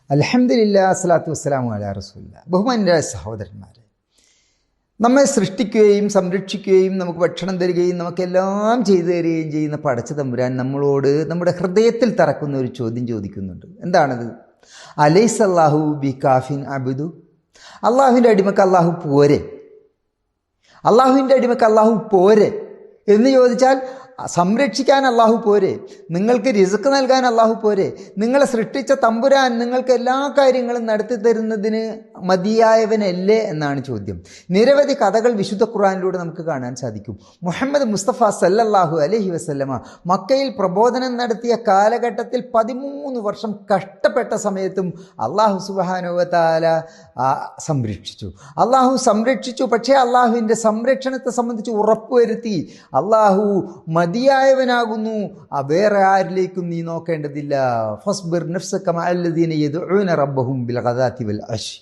അൽഹംദുലില്ലാ അസ്സലാത്തു വസ്സലാമു അലാ റസൂലില്ലാ. ബഹുമാന്യരായ സഹോദരന്മാരെ, നമ്മെ സൃഷ്ടിക്കുകയും സംരക്ഷിക്കുകയും നമുക്ക് ഭക്ഷണം തരികയും നമുക്കെല്ലാം ചെയ്തു തരികയും ചെയ്യുന്ന പടച്ച തമ്പുരാൻ നമ്മളോട് നമ്മുടെ ഹൃദയത്തിൽ തറക്കുന്ന ഒരു ചോദ്യം ചോദിക്കുന്നുണ്ട്. എന്താണത്? അലൈസ അല്ലാഹു ബി കാഫിൻ അബ്ദു. അള്ളാഹുവിൻ്റെ അടിമക്ക് അള്ളാഹു പോരെ? അള്ളാഹുവിൻ്റെ അടിമക്ക് അള്ളാഹു പോരെ എന്ന് ചോദിച്ചാൽ സംരക്ഷിക്കാൻ അള്ളാഹു പോരെ? നിങ്ങൾക്ക് റിസ്ക് നൽകാൻ അള്ളാഹു പോരെ? നിങ്ങളെ സൃഷ്ടിച്ച തമ്പുരാൻ നിങ്ങൾക്ക് എല്ലാ കാര്യങ്ങളും നടത്തി തരുന്നതിന് മതിയായവനല്ലേ എന്നാണ് ചോദ്യം. നിരവധി കഥകൾ വിശുദ്ധ ഖുർആനിലൂടെ നമുക്ക് കാണാൻ സാധിക്കും. മുഹമ്മദ് മുസ്തഫ സല്ലല്ലാഹു അലൈഹി വസല്ലമ മക്കയിൽ പ്രബോധനം നടത്തിയ കാലഘട്ടത്തിൽ 13 വർഷം കഷ്ടപ്പെട്ട സമയത്തും അള്ളാഹു സുബ്ഹാനഹു വ തആല സംരക്ഷിച്ചു. അള്ളാഹു സംരക്ഷിച്ചു. പക്ഷേ അള്ളാഹുവിൻ്റെ സംരക്ഷണത്തെ സംബന്ധിച്ച് ഉറപ്പുവരുത്തി. അള്ളാഹു മതിയായവനാകുന്നു, വേറെ ആരിലേക്കും നീ നോക്കേണ്ടതില്ല. ഫസ്ബിർ നഫ്സക മഅല്ലദീന യദ്ഊന റബ്ബഹും ബിൽ ഗദാതി വൽ അശി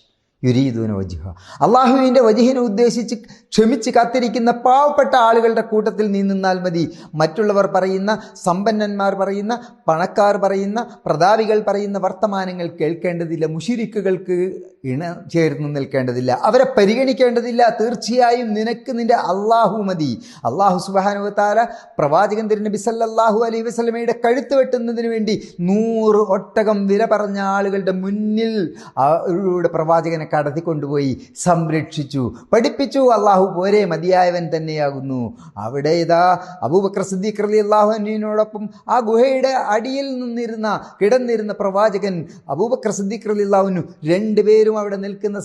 യുരീദൂന വജ്ഹ. അള്ളാഹുവിൻ്റെ വജ്ഹിനെ ഉദ്ദേശിച്ച് ക്ഷമിച്ച് കാത്തിരിക്കുന്ന പാവപ്പെട്ട ആളുകളുടെ കൂട്ടത്തിൽ നീ നിന്നാൽ മതി. മറ്റുള്ളവർ പറയുന്ന, സമ്പന്നന്മാർ പറയുന്ന, പണക്കാർ പറയുന്ന, പ്രതാപികൾ പറയുന്ന വർത്തമാനങ്ങൾ കേൾക്കേണ്ടതില്ല. മുശ്രിക്കുകൾക്ക് ഇണ ചേർന്ന് നിൽക്കേണ്ടതില്ല. അവരെ പരിഗണിക്കേണ്ടതില്ല. തീർച്ചയായും നിനക്ക് നിൻ്റെ അള്ളാഹു മതി. അള്ളാഹു സുബ്ഹാനഹു വ തആല പ്രവാചകൻ തിരുനബി സല്ലല്ലാഹു അലൈഹി വസല്ലമയുടെ കഴുത്ത് വെട്ടുന്നതിന് വേണ്ടി 100 ഒട്ടകം വില പറഞ്ഞ ആളുകളുടെ മുന്നിൽ അവരുടെ പ്രവാചകനെ കടത്തിക്കൊണ്ടുപോയി സംരക്ഷിച്ചു, പഠിപ്പിച്ചു. അള്ളാഹു പോരെ, മതിയായവൻ തന്നെയാകുന്നു. അവിടെ ഇതാ അബൂബക്കർ സിദ്ദീഖ് റളിയല്ലാഹു അൻഹുവിനോടൊപ്പം ആ ഗുഹയുടെ അടിയിൽ കിടന്നിരുന്ന പ്രവാചകൻ അബൂബക്കർ സിദ്ദീഖ് റളിയല്ലാഹു അൻഹു രണ്ടുപേരും അവിടെ നിൽക്കുന്ന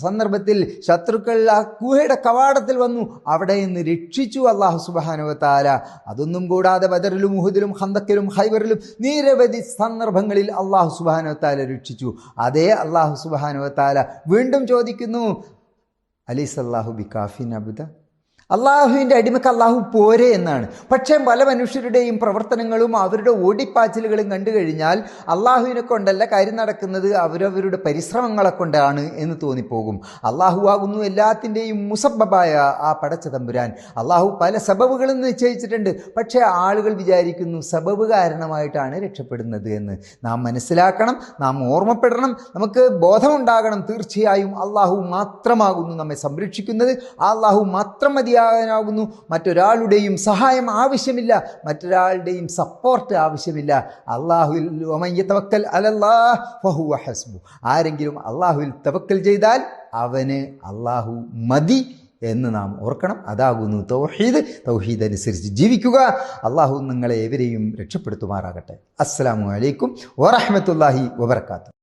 സന്ദർഭത്തിൽ ശത്രുക്കൾ ആ ഗുഹയുടെ കവാടത്തിൽ വന്നു. അവിടെ നിന്ന് രക്ഷിച്ചു അള്ളാഹു സുബ്ഹാനഹു വ തആല. അതൊന്നും കൂടാതെ ബദറിലും ഉഹുദിലും ഖന്തക്കിലും ഖൈബറിലും നിരവധി സന്ദർഭങ്ങളിൽ അള്ളാഹു സുബ്ഹാനഹു വ തആല രക്ഷിച്ചു. അതേ അള്ളാഹു സുബ്ഹാനഹു വ തആല വീണ്ടും ചോദിക്കുന്നു, അലൈസ അല്ലാഹു ബി കാഫിൻ അബ്ദ. അള്ളാഹുവിൻ്റെ അടിമക്ക് അള്ളാഹു പോരെ എന്നാണ്. പക്ഷേ പല മനുഷ്യരുടെയും പ്രവർത്തനങ്ങളും അവരുടെ ഓടിപ്പാച്ചിലുകളും കണ്ടു കഴിഞ്ഞാൽ അള്ളാഹുവിനെ കൊണ്ടല്ല കാര്യം നടക്കുന്നത്, അവരവരുടെ പരിശ്രമങ്ങളെ കൊണ്ടാണ് എന്ന് തോന്നിപ്പോകും. അള്ളാഹു ആകുന്നു എല്ലാത്തിൻ്റെയും മുസബ്ബബായ ആ പടച്ച തമ്പുരാൻ. അള്ളാഹു പല സബബുകളും നിശ്ചയിച്ചിട്ടുണ്ട്. പക്ഷേ ആളുകൾ വിചാരിക്കുന്നു സബബ് കാരണമായിട്ടാണ് രക്ഷപ്പെടുന്നത് എന്ന്. നാം മനസ്സിലാക്കണം, നാം ഓർമ്മപ്പെടണം, നമുക്ക് ബോധമുണ്ടാകണം. തീർച്ചയായും അള്ളാഹു മാത്രമാകുന്നു നമ്മെ സംരക്ഷിക്കുന്നത്. ആ അള്ളാഹു മാത്രം മതിയാകാനാകുന്നു. മറ്റൊരാളുടെയും സഹായം ആവശ്യമില്ല, മറ്റൊരാളുടെയും സപ്പോർട്ട് ആവശ്യമില്ല. അല്ലാഹുവിൽ വമൻ യതവക്കൽ അലല്ലാഹ് ഫഹുവ ഹസ്ബു. ആരെങ്കിലും അള്ളാഹുവിൽ തവക്കൽ ചെയ്താൽ അവന് അള്ളാഹു മതി എന്ന് നാം ഓർക്കണം. അതാകുന്നു തൗഹീദ്. തൗഹീദ് അനുസരിച്ച് ജീവിക്കുക. അള്ളാഹു നിങ്ങളെ ഏവരെയും രക്ഷപ്പെടുത്തുമാറാകട്ടെ. അസ്സലാമു അലൈക്കും വറഹ്മത്തുള്ളാഹി വബറകാതുഹു.